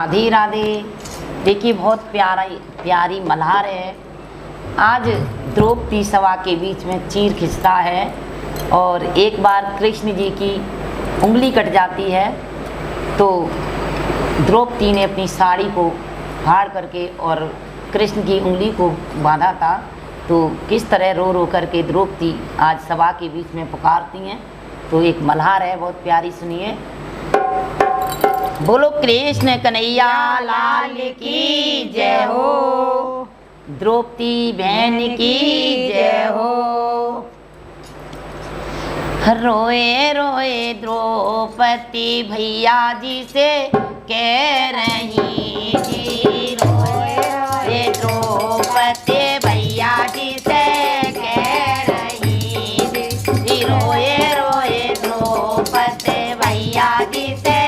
राधे राधे। देखिए बहुत प्यारी मल्हार है। आज द्रौपदी सभा के बीच में चीर खिंचता है और एक बार कृष्ण जी की उंगली कट जाती है तो द्रौपदी ने अपनी साड़ी को फाड़ करके और कृष्ण की उंगली को बांधा था। तो किस तरह रो रो करके द्रौपदी आज सभा के बीच में पुकारती हैं। तो एक मल्हार है बहुत प्यारी, सुनिए। बोलो कृष्ण कन्हैया लाल की जय हो, द्रौपदी बहन की जय हो। रोए रोए द्रौपदी भैया जी से कह रही जी, रोए रोए द्रौपदी भैया जी से कह रही जी, रोए रोए द्रौपदी भैया जी से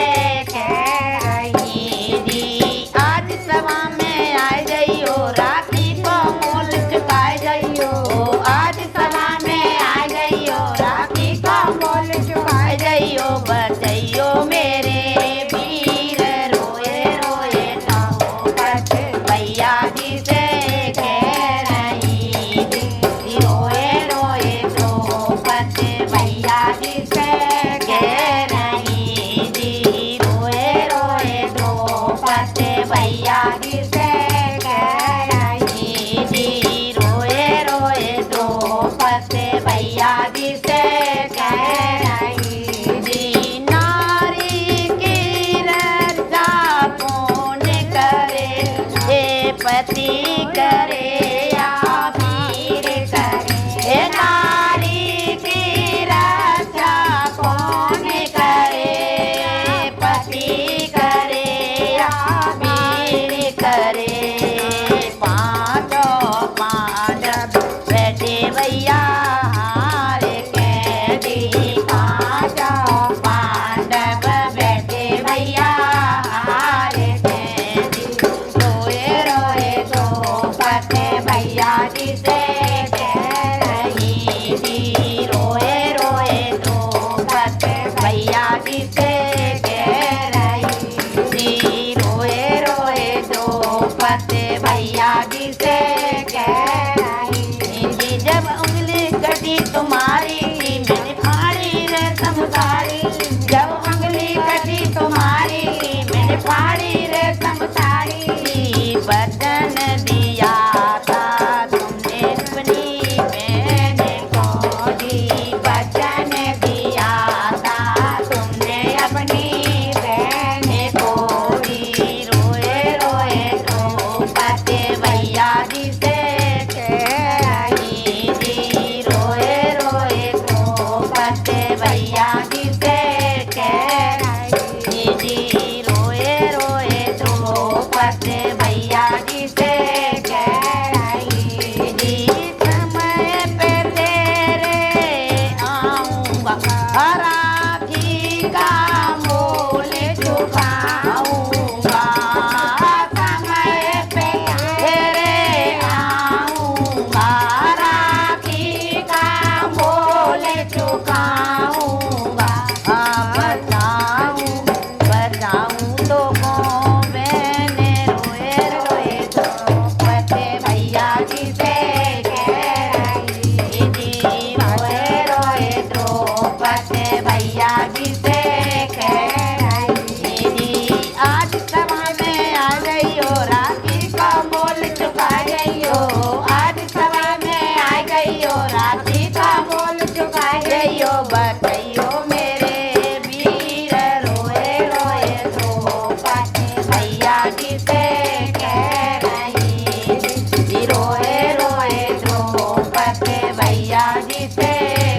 पति करे या वीर करे, नारी की रक्षा कौन करे, पति करे या वीर करे। पांचों पांडव बैठे भैया हार के दी, पांचों पांडव बैठे भैया हार के दी। भैया जी से कह रही थी, रोए रोए द्रौपदी भैया जी से कह रही थी, रोए रोए द्रौपदी भैया जी से कह रही थी। जब उंगली कटी तुम्हारी मैंने फाड़ी रे समसारी, जब उंगली कटी तुम्हारी मैंने फाड़ी रे समसारी। बदन दिया बताइयो मेरे वीर, रोए रोए द्रौपदी भैया जी से कह रही जी, रोए रोए द्रौपदी भैया जी से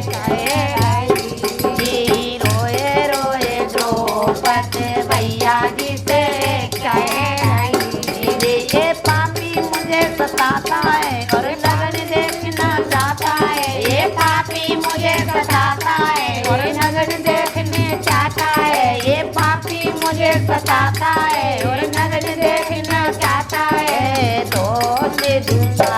कह रही जी, रोए रोए द्रौपदी भैया जी से कह रही जी। ये पापी मुझे सताता है और लगन देखना चाहता है, ये पापी मुझे सताता है और नगन देखने चाहता है, ये पापी मुझे सताता है और नगन देखना चाहता है। तो से दूंगा